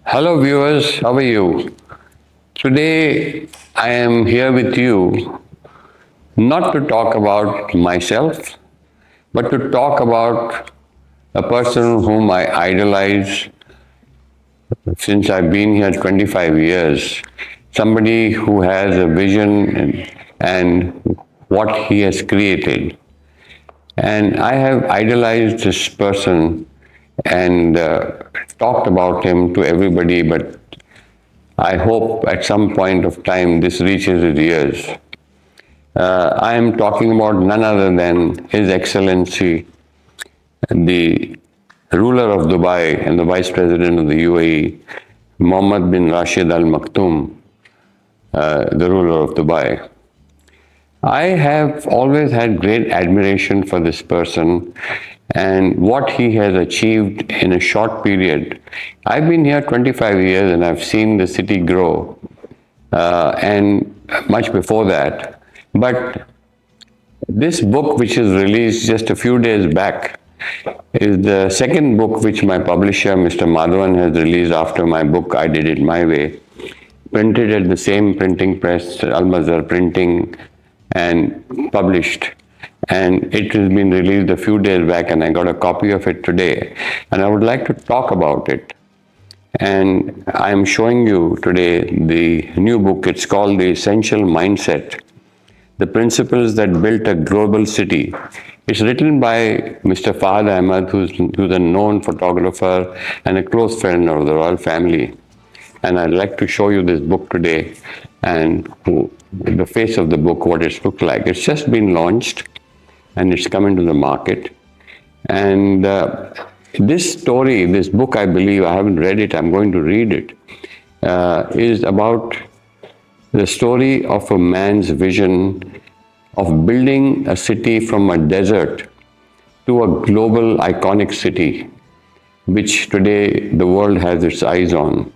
Hello viewers, how are you? Today I am here with you not to talk about myself, but to talk about a person whom I idolize since I've been here 25 years. Somebody who has a vision and what he has created. And I have idolized this person and talked about him to everybody, but I hope at some point of time this reaches his ears. I am talking about none other than His Excellency, the ruler of Dubai and the Vice President of the UAE, Mohammed Bin Rashid Al Maktoum, the ruler of Dubai. I have always had great admiration for this person and what he has achieved in a short period. I've been here 25 years and I've seen the city grow, and much before that. But this book, which is released just a few days back, is the second book which my publisher, Mr. Madhavan, has released after my book, I Did It My Way, printed at the same printing press, Al Mazhar Printing, and published. And it has been released a few days back, and I got a copy of it today. And I would like to talk about it. And I am showing you today the new book. It's called The Essential Mindset, The Principles That Built a Global City. It's written by Mr. Fahad Ahmed, who's a known photographer and a close friend of the royal family. And I'd like to show you this book today and the face of the book, what it's looked like. It's just been launched and it's come into the market. And this story, this book, I believe, I haven't read it, I'm going to read it, is about the story of a man's vision of building a city from a desert to a global iconic city, which today the world has its eyes on.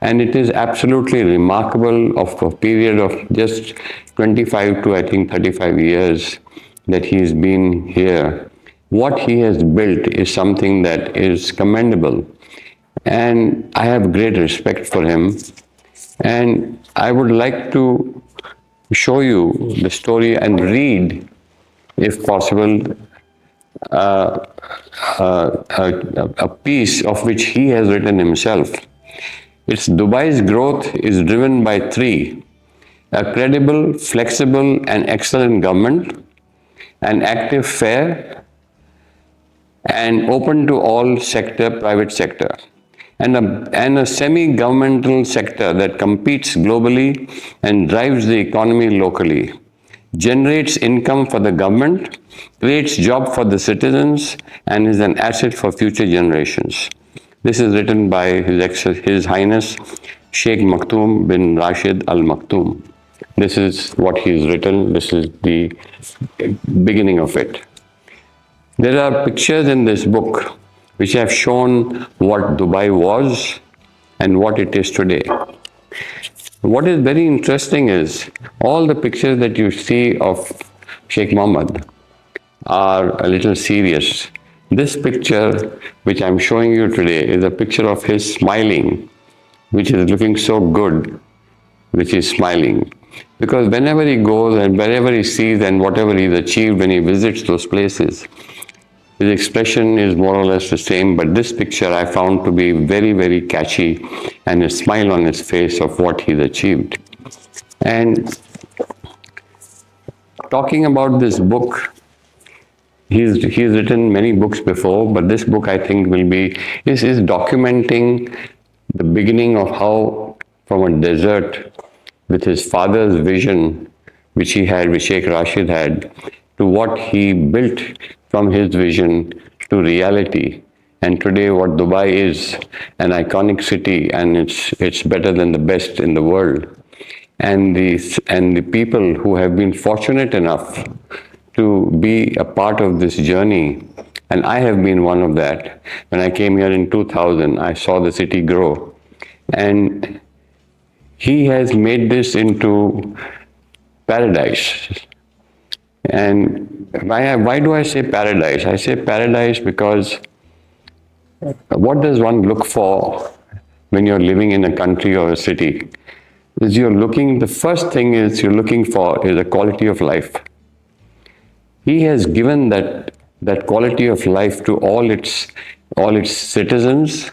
And it is absolutely remarkable of a period of just 25 to I think 35 years that he's been here. What he has built is something that is commendable. And I have great respect for him. And I would like to show you the story and read, if possible, a piece of which he has written himself. It's Dubai's growth is driven by three: a credible, flexible, and excellent government, an active, fair, and open to all private sector, and a semi-governmental sector that competes globally and drives the economy locally, generates income for the government, creates job for the citizens, and is an asset for future generations. This is written by His Highness Sheikh Maktoum bin Rashid Al Maktoum. This is what he's written. This is the beginning of it. There are pictures in this book which have shown what Dubai was and what it is today. What is very interesting is all the pictures that you see of Sheikh Mohammed are a little serious. This picture, which I'm showing you today, is a picture of his smiling, which is looking so good, which is smiling. Because whenever he goes and wherever he sees and whatever he's achieved when he visits those places, his expression is more or less the same. But this picture I found to be very, very catchy, and a smile on his face of what he's achieved. And talking about this book, He's written many books before, but this book I think is documenting the beginning of how from a desert with his father's vision, which Sheikh Rashid had, to what he built from his vision to reality. And today what Dubai is, an iconic city, and it's better than the best in the world. And the people who have been fortunate enough to be a part of this journey, and I have been one of that. When I came here in 2000, I saw the city grow, and he has made this into paradise. And why do I say paradise? I say paradise because what does one look for when you're living in a country or a city is the first thing is you're looking for is a quality of life. He has given that quality of life to all its citizens,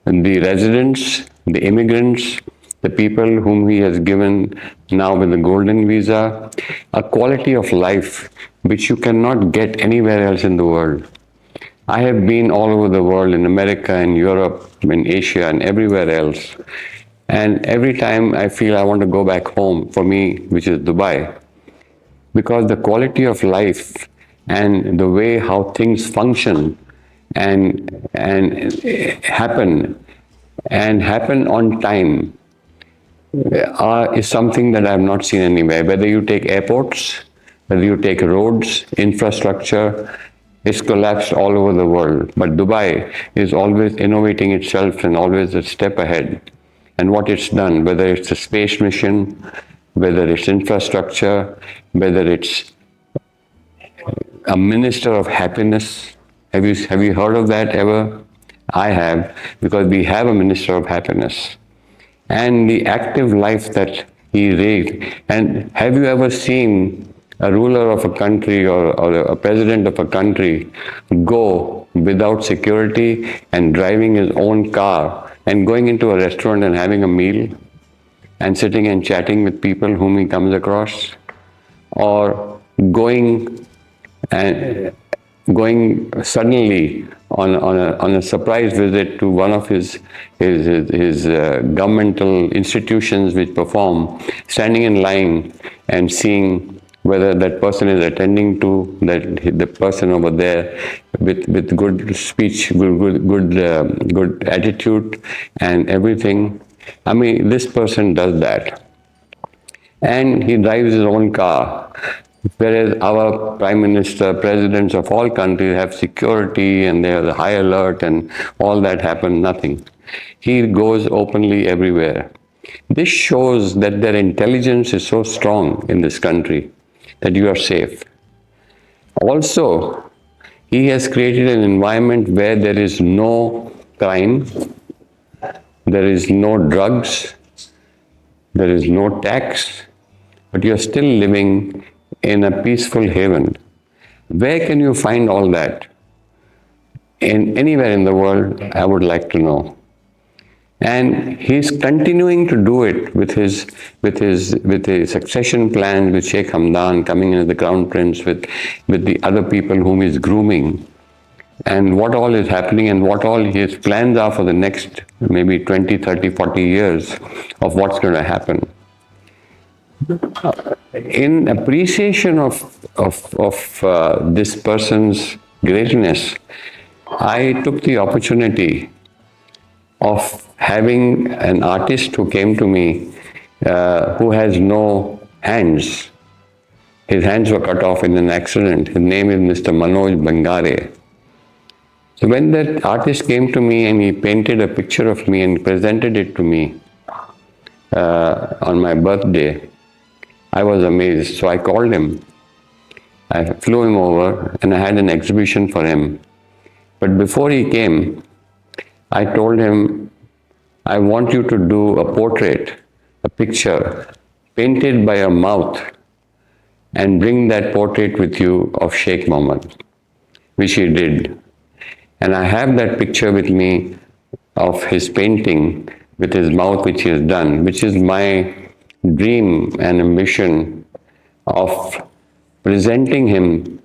and the residents, the immigrants, the people whom he has given now with the golden visa, a quality of life which you cannot get anywhere else in the world. I have been all over the world, in America, in Europe, in Asia, and everywhere else. And every time I feel I want to go back home, for me, which is Dubai, because the quality of life and the way how things function and happen on time is something that I have not seen anywhere. Whether you take airports, whether you take roads, infrastructure, it's collapsed all over the world. But Dubai is always innovating itself and always a step ahead. And what it's done, whether it's a space mission, whether it's infrastructure, whether it's a minister of happiness. Have you heard of that ever? I have, because we have a minister of happiness. And the active life that he raised. And have you ever seen a ruler of a country or a president of a country go without security and driving his own car and going into a restaurant and having a meal and sitting and chatting with people whom he comes across, or going suddenly on a surprise visit to one of his governmental institutions which perform, standing in line and seeing whether that person is attending to the person over there with good speech, good attitude and everything. I mean, this person does that. And he drives his own car. Whereas our prime minister, presidents of all countries have security and they have the high alert and all that happen, nothing. He goes openly everywhere. This shows that their intelligence is so strong in this country that you are safe. Also, he has created an environment where there is no crime, there is no drugs, there is no tax, but you are still living in a peaceful haven. Where can you find all that? Anywhere in the world, I would like to know. And he's continuing to do it with his succession plan with Sheikh Hamdan coming in as the crown prince, with the other people whom he's grooming, and what all is happening and what all his plans are for the next maybe 20, 30, 40 years of what's going to happen. In appreciation of this person's greatness, I took the opportunity of having an artist who came to me who has no hands. His hands were cut off in an accident. His name is Mr. Manoj Bangare. So when that artist came to me and he painted a picture of me and presented it to me on my birthday, I was amazed. So I called him. I flew him over and I had an exhibition for him. But before he came, I told him, I want you to do a portrait, a picture, painted by a mouth, and bring that portrait with you of Sheikh Mohammed, which he did. And I have that picture with me of his painting with his mouth, which he has done, which is my dream and ambition of presenting him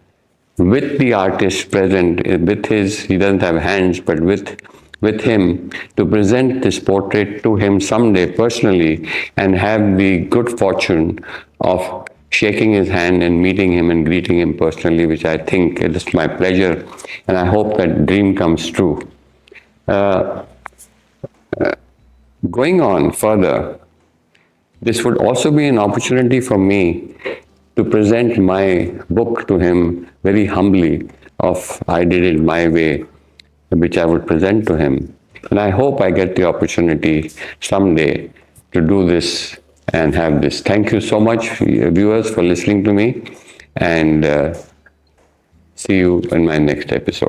with the artist present, with his, he doesn't have hands, but with him, to present this portrait to him someday personally and have the good fortune of shaking his hand and meeting him and greeting him personally, which I think is my pleasure, and I hope that dream comes true. Going on further, this would also be an opportunity for me to present my book to him very humbly of I did it my way, which I would present to him. And I hope I get the opportunity someday to do this and have this. Thank you so much, viewers, for listening to me, and see you in my next episode.